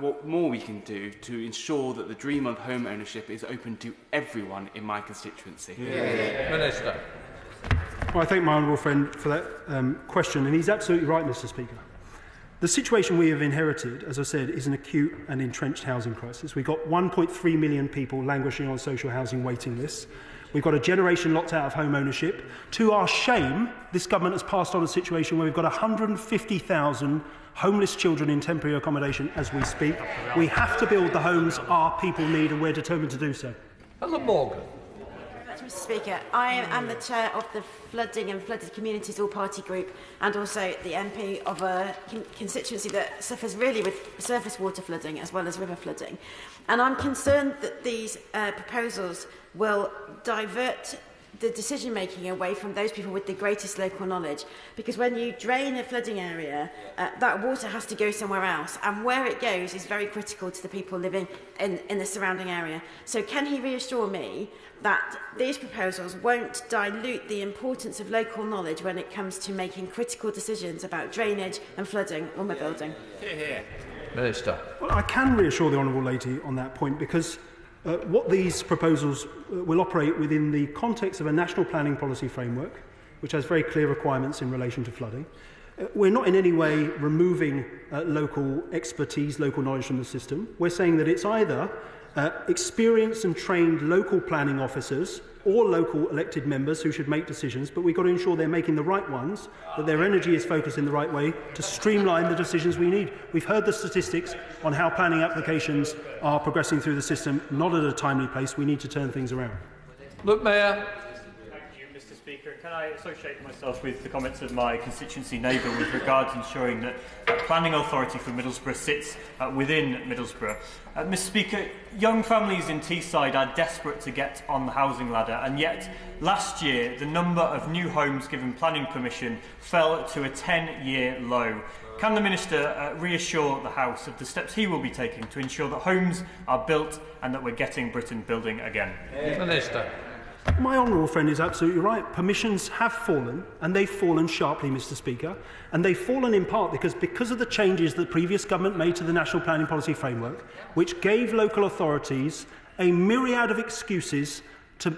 what more we can do to ensure that the dream of home ownership is open to everyone in my constituency? Minister. Well, I thank my honourable friend for that question, and he's absolutely right, Mr. Speaker. The situation we have inherited, as I said, is an acute and entrenched housing crisis. We've got 1.3 million people languishing on social housing waiting lists. We've got a generation locked out of home ownership. To our shame, this government has passed on a situation where we've got 150,000 homeless children in temporary accommodation as we speak. We have to build the homes our people need, and we're determined to do so. Hello, Morgan. Mr. Speaker, I am the chair of the Flooding and Flooded Communities All-Party Group and also the MP of a constituency that suffers really with surface water flooding as well as river flooding. And I'm concerned that these proposals will divert the decision-making away from those people with the greatest local knowledge, because when you drain a flooding area, that water has to go somewhere else, and where it goes is very critical to the people living in the surrounding area. So can he reassure me that these proposals won't dilute the importance of local knowledge when it comes to making critical decisions about drainage and flooding when we're building? Minister. Well, I can reassure the Honourable Lady on that point, because what these proposals will operate within the context of a national planning policy framework, which has very clear requirements in relation to flooding. We're not in any way removing local expertise, local knowledge from the system. We're saying that it's either experienced and trained local planning officers or local elected members who should make decisions, but we've got to ensure they're making the right ones, that their energy is focused in the right way to streamline the decisions we need. We've heard the statistics on how planning applications are progressing through the system, not at a timely pace. We need to turn things around. Look, Mayor. Thank you, Mr. Speaker. And can I associate myself with the comments of my constituency neighbour with regard to ensuring that planning authority for Middlesbrough sits within Middlesbrough? Mr. Speaker, young families in Teesside are desperate to get on the housing ladder, and yet last year the number of new homes given planning permission fell to a 10-year low. Can the Minister reassure the House of the steps he will be taking to ensure that homes are built and that we're getting Britain building again? Minister. My honourable friend is absolutely right. Permissions have fallen, and they've fallen sharply, Mr. Speaker. And they've fallen in part because of the changes that the previous government made to the National Planning Policy Framework, which gave local authorities a myriad of excuses to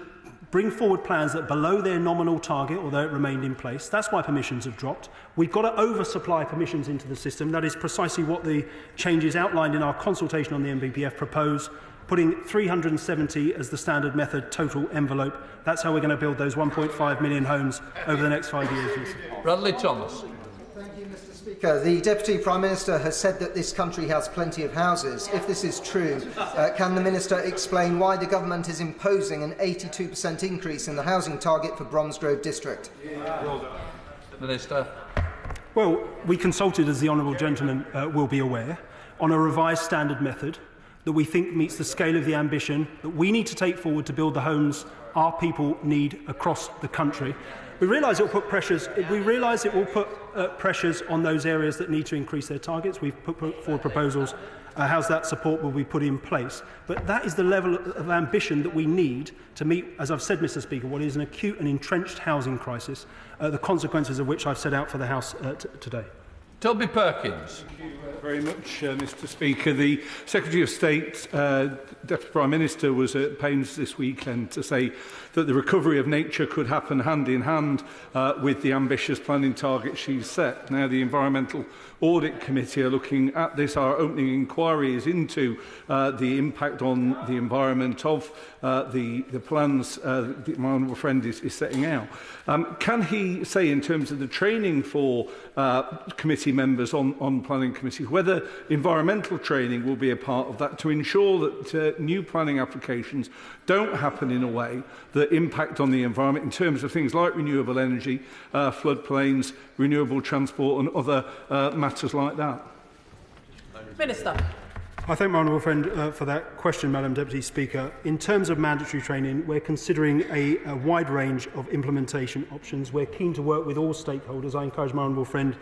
bring forward plans that are below their nominal target, although it remained in place. That's why permissions have dropped. We've got to oversupply permissions into the system. That is precisely what the changes outlined in our consultation on the NPPF propose, putting 370 as the standard method total envelope. That's how we're going to build those 1.5 million homes over the next 5 years. Bradley Thomas. Thank you, Mr. Speaker. The Deputy Prime Minister has said that this country has plenty of houses. If this is true, can the Minister explain why the government is imposing an 82% increase in the housing target for Bromsgrove District? Minister. Well, we consulted, as the honourable gentleman will be aware, on a revised standard method that we think meets the scale of the ambition that we need to take forward to build the homes our people need across the country. We realise it will put pressures. We realise it will put pressures on those areas that need to increase their targets. We've put forward proposals. How's that support will be put in place? But that is the level of ambition that we need to meet, as I've said, Mr. Speaker, what is an acute and entrenched housing crisis, the consequences of which I've set out for the House today. Toby Perkins. Thank you very much, Mr. Speaker. The Secretary of State, Deputy Prime Minister, was at pains this weekend to say that the recovery of nature could happen hand in hand with the ambitious planning targets she's set. Now, the Environmental Audit Committee are looking at this. Our opening inquiry is into the impact on the environment of the plans that my honourable friend is setting out. Can he say, in terms of the training for committee members on planning committees, whether environmental training will be a part of that to ensure that new planning applications don't happen in a way that impact on the environment in terms of things like renewable energy, floodplains, renewable transport and other matters like that? Minister. I thank my honourable friend for that question, Madam Deputy Speaker. In terms of mandatory training, we're considering a wide range of implementation options. We're keen to work with all stakeholders. I encourage my honourable friend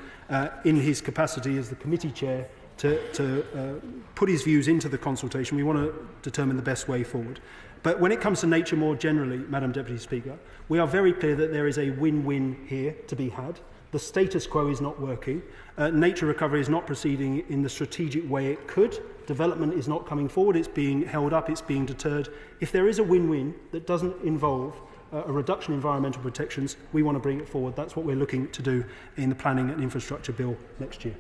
in his capacity as the committee chair to put his views into the consultation. We want to determine the best way forward. But when it comes to nature more generally, Madam Deputy Speaker, we are very clear that there is a win-win here to be had. The status quo is not working. Nature recovery is not proceeding in the strategic way it could. Development is not coming forward. It's being held up. It's being deterred. If there is a win-win that doesn't involve a reduction in environmental protections, we want to bring it forward. That's what we're looking to do in the Planning and Infrastructure Bill next year.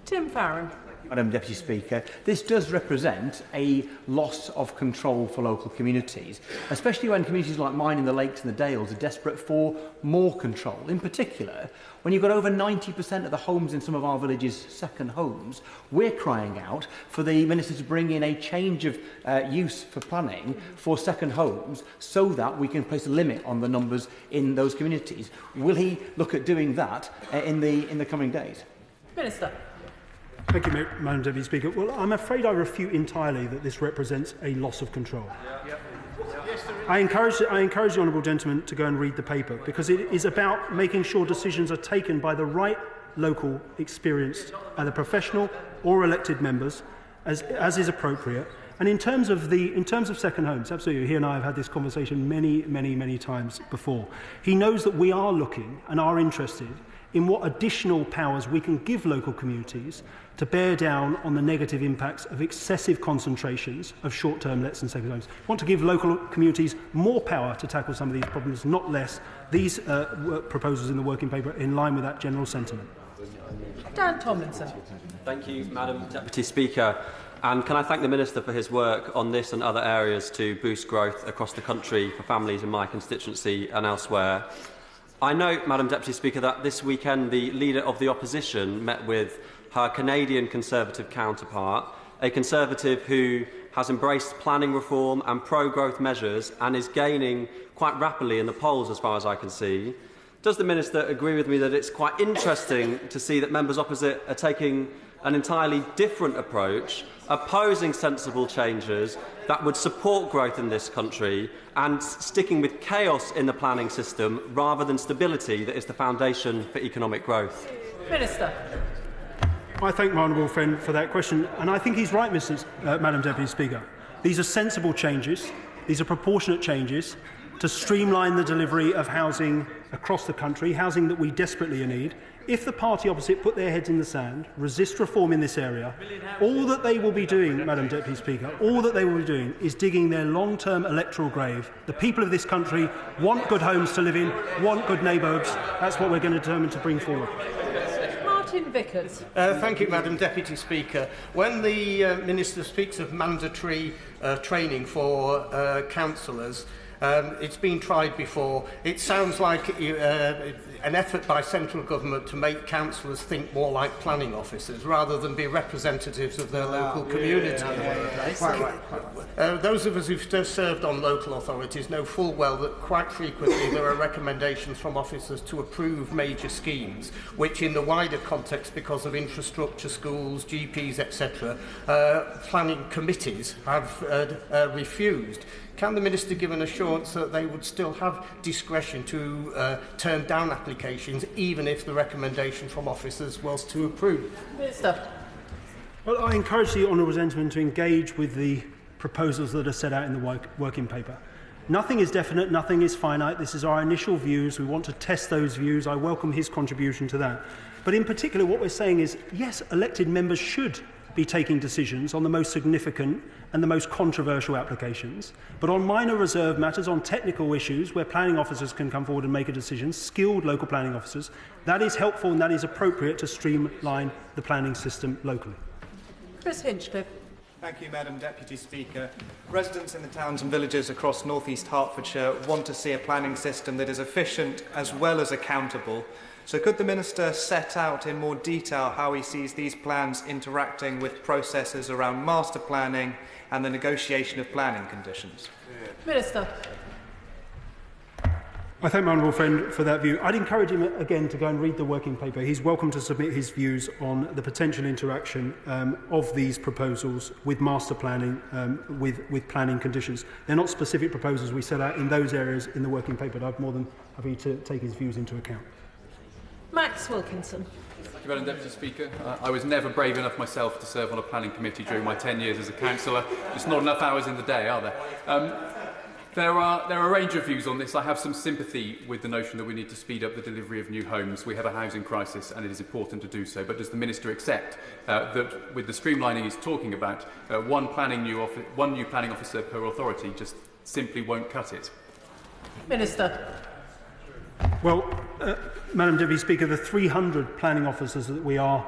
Tim Farron. Madam Deputy Speaker. This does represent a loss of control for local communities, especially when communities like mine in the Lakes and the Dales are desperate for more control. In particular, when you've got over 90% of the homes in some of our villages second homes, we're crying out for the Minister to bring in a change of use for planning for second homes so that we can place a limit on the numbers in those communities. Will he look at doing that in the coming days? Minister. Thank you, Madam Deputy Speaker. Well, I'm afraid I refute entirely that this represents a loss of control. I encourage the honourable gentleman to go and read the paper, because it is about making sure decisions are taken by the right local, experienced, either professional or elected members, as is appropriate. And in terms of second homes, absolutely, he and I have had this conversation many times before. He knows that we are looking and are interested in what additional powers we can give local communities to bear down on the negative impacts of excessive concentrations of short-term lets and second homes. We want to give local communities more power to tackle some of these problems, not less. These proposals in the working paper are in line with that general sentiment. Dan Tomlinson. Thank you, Madam Deputy Speaker. And can I thank the Minister for his work on this and other areas to boost growth across the country for families in my constituency and elsewhere. I note, Madam Deputy Speaker, that this weekend the Leader of the Opposition met with her Canadian Conservative counterpart, a Conservative who has embraced planning reform and pro-growth measures and is gaining quite rapidly in the polls as far as I can see. Does the Minister agree with me that it's quite interesting to see that members opposite are taking an entirely different approach, opposing sensible changes that would support growth in this country and sticking with chaos in the planning system rather than stability that is the foundation for economic growth? Minister. I thank my honourable friend for that question, and I think he's right, Madam Deputy Speaker. These are sensible changes, these are proportionate changes to streamline the delivery of housing across the country, housing that we desperately need. If the party opposite put their heads in the sand, resist reform in this area, all that they will be doing, Madam Deputy Speaker, all that they will be doing is digging their long-term electoral grave. The people of this country want good homes to live in, want good neighbourhoods. That's what we're going to determine to bring forward. Martin Vickers. Thank you, Madam Deputy Speaker. When the Minister speaks of mandatory training for councillors, it's been tried before. It sounds like an effort by central government to make councillors think more like planning officers rather than be representatives of their local community. Those of us who've just served on local authorities know full well that quite frequently there are recommendations from officers to approve major schemes, which in the wider context, because of infrastructure, schools, GPs, etc., planning committees have refused. Can the Minister give an assurance that they would still have discretion to turn down applications, even if the recommendation from officers was to approve? Minister. Well, I encourage the honourable gentleman to engage with the proposals that are set out in the working paper. Nothing is definite, nothing is finite. This is our initial views. We want to test those views. I welcome his contribution to that. But in particular, what we're saying is, yes, elected members should be taking decisions on the most significant and the most controversial applications. But on minor reserve matters, on technical issues where planning officers can come forward and make a decision, skilled local planning officers, that is helpful and that is appropriate to streamline the planning system locally. Chris Hinchcliffe. Thank you, Madam Deputy Speaker. Residents in the towns and villages across North East Hertfordshire want to see a planning system that is efficient as well as accountable. So could the Minister set out in more detail how he sees these plans interacting with processes around master planning and the negotiation of planning conditions? Minister. I thank my honourable friend for that view. I'd encourage him again to go and read the working paper. He's welcome to submit his views on the potential interaction of these proposals with master planning, with planning conditions. They're not specific proposals we set out in those areas in the working paper, but I'm more than happy to take his views into account. Max Wilkinson. Thank you, Madam Deputy Speaker. I was never brave enough myself to serve on a planning committee during my 10 years as a councillor. Just not enough hours in the day, are there? There are a range of views on this. I have some sympathy with the notion that we need to speed up the delivery of new homes. We have a housing crisis and it is important to do so. But does the Minister accept that with the streamlining he's talking about, one new planning officer per authority just simply won't cut it? Minister. Well, Madam Deputy Speaker, the 300 planning officers that we are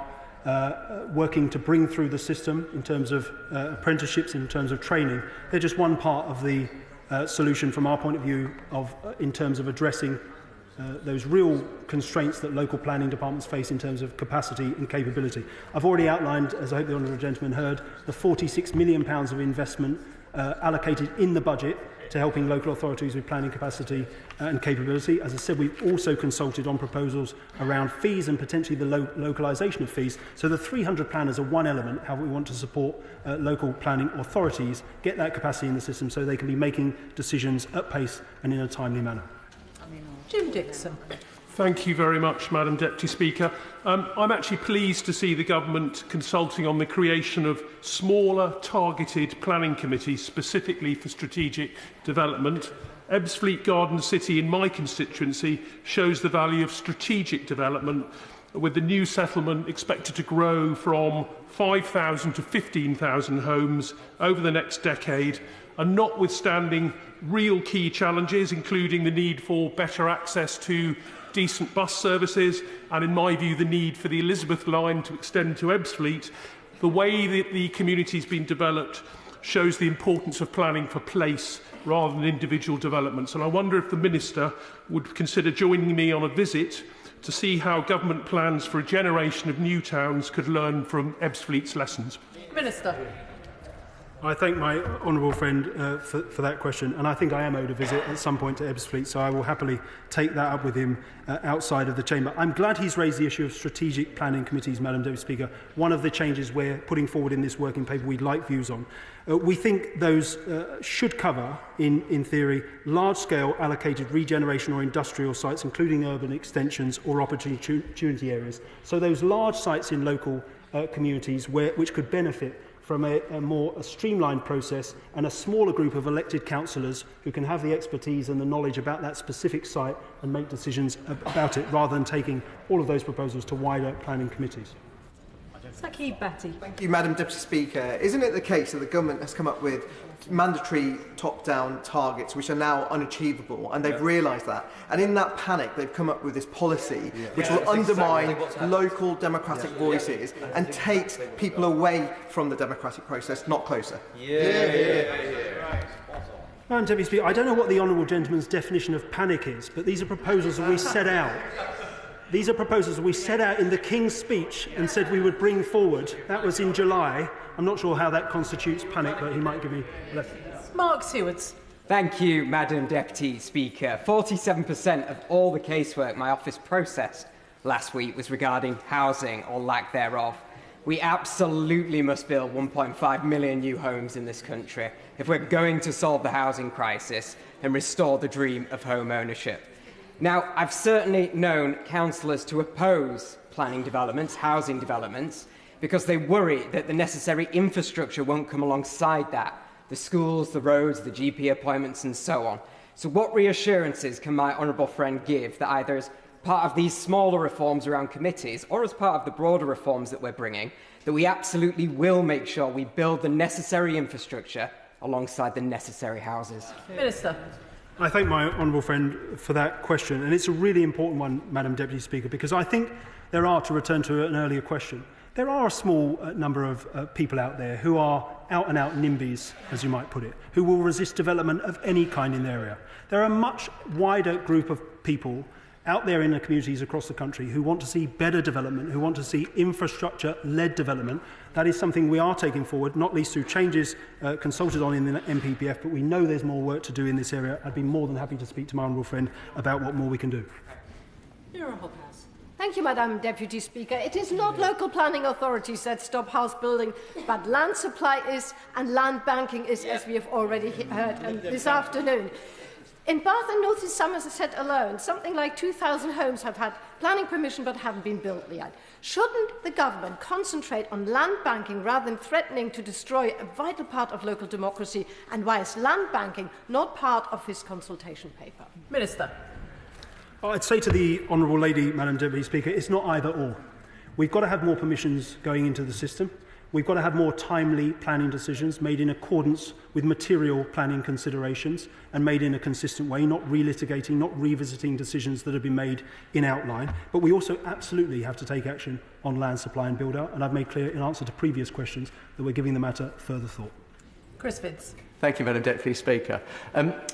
working to bring through the system in terms of apprenticeships, in terms of training. They're just one part of the solution from our point of view in terms of addressing those real constraints that local planning departments face in terms of capacity and capability. I've already outlined, as I hope the honourable gentleman heard, the £46 million of investment allocated in the budget to helping local authorities with planning capacity and capability. As I said, we've also consulted on proposals around fees and potentially the localisation of fees. So the 300 planners are one element, how we want to support local planning authorities get that capacity in the system so they can be making decisions at pace and in a timely manner. Jim Dixon. Thank you very much, Madam Deputy Speaker. I'm actually pleased to see the Government consulting on the creation of smaller, targeted planning committees specifically for strategic development. Ebbsfleet Garden City in my constituency shows the value of strategic development, with the new settlement expected to grow from 5,000 to 15,000 homes over the next decade, and notwithstanding real key challenges, including the need for better access to decent bus services and, in my view, the need for the Elizabeth line to extend to Ebbsfleet, the way that the community has been developed shows the importance of planning for place rather than individual developments. And I wonder if the Minister would consider joining me on a visit to see how government plans for a generation of new towns could learn from Ebbsfleet's lessons. Minister. I thank my honourable friend for that question, and I think I am owed a visit at some point to Ebbsfleet, so I will happily take that up with him outside of the chamber. I'm glad he's raised the issue of strategic planning committees, Madam Deputy Speaker. One of the changes we're putting forward in this working paper we'd like views on. We think those should cover, in theory, large-scale allocated regeneration or industrial sites, including urban extensions or opportunity areas. So those large sites in local communities which could benefit from a more streamlined process and a smaller group of elected councillors who can have the expertise and the knowledge about that specific site and make decisions about it, rather than taking all of those proposals to wider planning committees. Thank you, Madam Deputy Speaker. Isn't it the case that the government has come up with mandatory top-down targets which are now unachievable, and they've realised that, and in that panic they've come up with this policy which will undermine local democratic voices and takes people away from the democratic process, not closer? Madam Deputy Speaker, I don't know what the honourable gentleman's definition of panic is, but these are proposals that we set out. These are proposals that we set out in the King's speech and said we would bring forward. That was in July. I'm not sure how that constitutes panic, but he might give me a lesson. Mark Sewards. Thank you, Madam Deputy Speaker. 47% of all the casework my office processed last week was regarding housing or lack thereof. We absolutely must build 1.5 million new homes in this country if we're going to solve the housing crisis and restore the dream of home ownership. Now, I've certainly known councillors to oppose planning developments, housing developments, because they worry that the necessary infrastructure won't come alongside that. The schools, the roads, the GP appointments and so on. So what reassurances can my honourable friend give that either as part of these smaller reforms around committees or as part of the broader reforms that we're bringing, that we absolutely will make sure we build the necessary infrastructure alongside the necessary houses? Minister. I thank my honourable friend for that question, and it's a really important one, Madam Deputy Speaker, because I think there are, to return to an earlier question, there are a small number of people out there who are out-and-out NIMBYs, as you might put it, who will resist development of any kind in the area. There are a much wider group of people out there in the communities across the country who want to see better development, who want to see infrastructure-led development. That is something we are taking forward, not least through changes consulted on in the MPPF, but we know there's more work to do in this area. I'd be more than happy to speak to my honourable friend about what more we can do. Thank you, Madam Deputy Speaker. It is not local planning authorities that stop house building, but land supply is and land banking is, as we have already heard this afternoon. In Bath and North East Somerset alone, something like 2,000 homes have had planning permission but haven't been built yet. Shouldn't the government concentrate on land banking rather than threatening to destroy a vital part of local democracy? And why is land banking not part of his consultation paper? Minister. I'd say to the honourable lady, Madam Deputy Speaker, it's not either or. We've got to have more permissions going into the system. We've got to have more timely planning decisions made in accordance with material planning considerations and made in a consistent way, not relitigating, not revisiting decisions that have been made in outline. But we also absolutely have to take action on land supply and build-out, and I've made clear in answer to previous questions that we're giving the matter further thought. Chris Fitz. Thank you, Madam Deputy Speaker.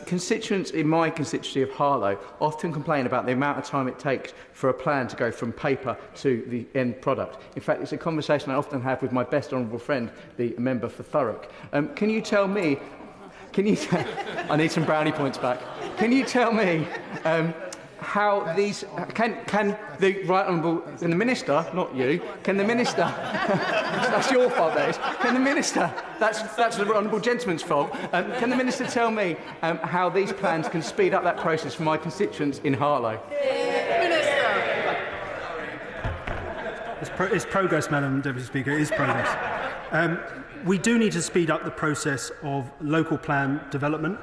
Constituents in my constituency of Harlow often complain about the amount of time it takes for a plan to go from paper to the end product. In fact, it's a conversation I often have with my best honourable friend, the member for Thurrock. Can you tell me... I need some brownie points back. Can you tell me how these... Can the Right Honourable... And the Minister, not you, can the Minister... that's your fault, that is. Can the Minister... That's the Honourable Gentleman's fault. Can the Minister tell me how these plans can speed up that process for my constituents in Harlow? Minister. It's progress, Madam Deputy Speaker, it is progress. We do need to speed up the process of local plan development.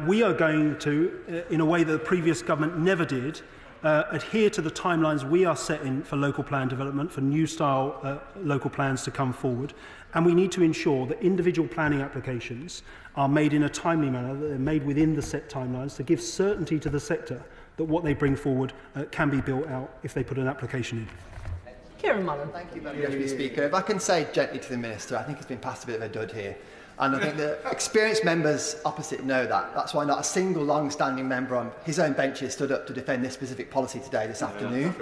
We are going to, in a way that the previous government never did, adhere to the timelines we are setting for local plan development, for new style local plans to come forward. And we need to ensure that individual planning applications are made in a timely manner, that they're made within the set timelines to give certainty to the sector that what they bring forward can be built out if they put an application in. Kieran Mullen. Thank you, Madam Deputy Speaker. If I can say gently to the Minister, I think it's been passed a bit of a dud here. And I think the experienced members opposite know that. That's why not a single long-standing member on his own benches stood up to defend this specific policy today, this afternoon.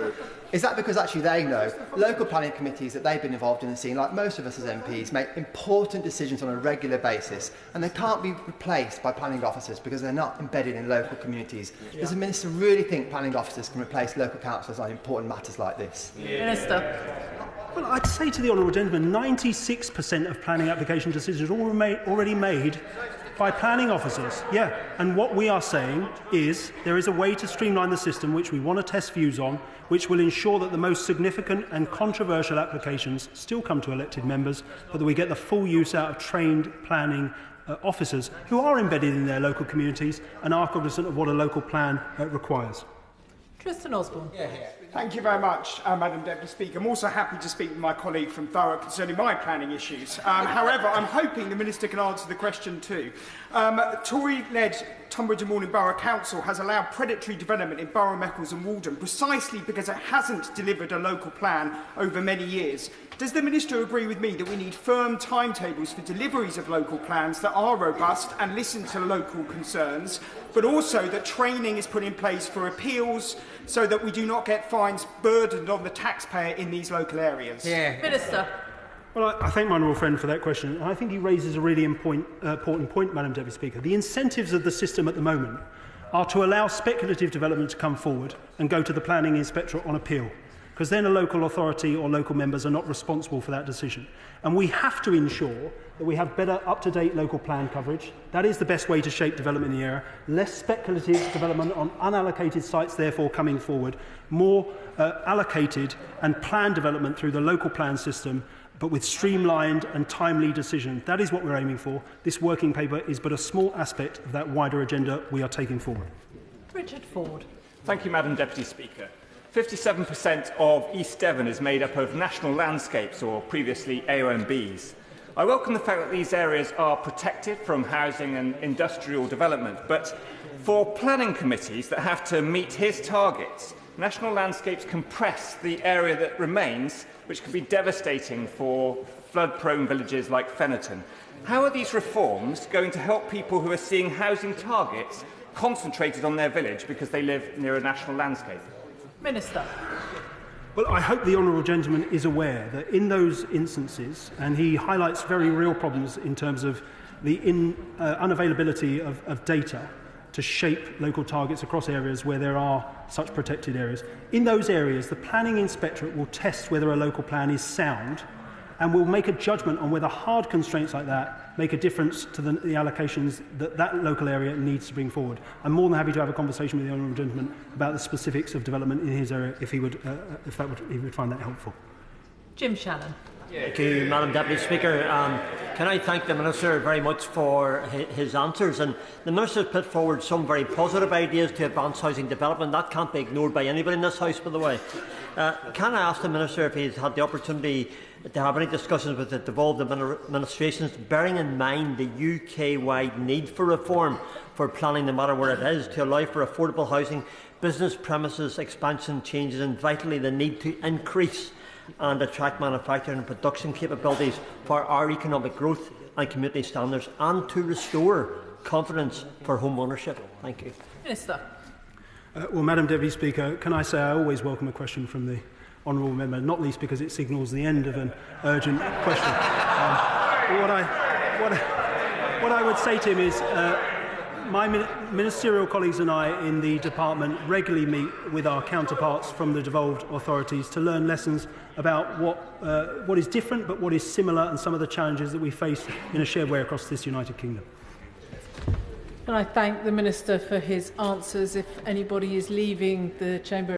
Is that because actually they know local planning committees that they've been involved in and seen, like most of us as MPs, make important decisions on a regular basis, and they can't be replaced by planning officers because they're not embedded in local communities. Does the Minister really think planning officers can replace local councillors on important matters like this? Minister. Well, I'd say to the honourable gentleman, 96% of planning application decisions are already made by planning officers. Yeah, and what we are saying is there is a way to streamline the system which we want to test views on, which will ensure that the most significant and controversial applications still come to elected members, but that we get the full use out of trained planning officers who are embedded in their local communities and are cognizant of what a local plan requires. Tristan Osborne. Thank you very much, Madam Deputy Speaker. I'm also happy to speak with my colleague from Thurrock concerning my planning issues. However, I'm hoping the Minister can answer the question too. Tory-led Tunbridge and Malling Borough Council has allowed predatory development in Borough, Meckles and Walden precisely because it hasn't delivered a local plan over many years. Does the Minister agree with me that we need firm timetables for deliveries of local plans that are robust and listen to local concerns, but also that training is put in place for appeals so that we do not get fines burdened on the taxpayer in these local areas? Minister. Well, I thank my honourable friend for that question. And I think he raises a really important point, Madam Deputy Speaker. The incentives of the system at the moment are to allow speculative development to come forward and go to the planning inspectorate on appeal, because then a local authority or local members are not responsible for that decision. And we have to ensure that we have better up-to-date local plan coverage. That is the best way to shape development in the area. Less speculative development on unallocated sites, therefore, coming forward. More allocated and planned development through the local plan system, but with streamlined and timely decision. That is what we're aiming for. This working paper is but a small aspect of that wider agenda we are taking forward. Richard Ford. Thank you, Madam Deputy Speaker. 57% of East Devon is made up of national landscapes, or previously AONBs. I welcome the fact that these areas are protected from housing and industrial development, but for planning committees that have to meet his targets, national landscapes compress the area that remains, which can be devastating for flood-prone villages like Fennerton. How are these reforms going to help people who are seeing housing targets concentrated on their village because they live near a national landscape? Minister. Well, I hope the honourable gentleman is aware that in those instances, and he highlights very real problems in terms of the unavailability of data to shape local targets across areas where there are such protected areas. In those areas, the planning inspectorate will test whether a local plan is sound and will make a judgment on whether hard constraints like that make a difference to the allocations that that local area needs to bring forward. I'm more than happy to have a conversation with the honourable gentleman about the specifics of development in his area if he would find that helpful. Jim Shannon. Thank you, Madam Deputy Speaker. Can I thank the Minister very much for his answers? And the Minister has put forward some very positive ideas to advance housing development. That can't be ignored by anybody in this House, by the way. Can I ask the Minister if he's had the opportunity to have any discussions with the devolved administrations, bearing in mind the UK-wide need for reform for planning, no matter where it is, to allow for affordable housing, business premises expansion changes, and vitally the need to increase and attract manufacturing and production capabilities for our economic growth and community standards, and to restore confidence for home ownership? Thank you. Minister. Well, Madam Deputy Speaker, can I say I always welcome a question from the honourable member, not least because it signals the end of an urgent question. What I would say to him is my ministerial colleagues and I in the department regularly meet with our counterparts from the devolved authorities to learn lessons about what is different but what is similar, and some of the challenges that we face in a shared way across this United Kingdom. And I thank the Minister for his answers. If anybody is leaving the chamber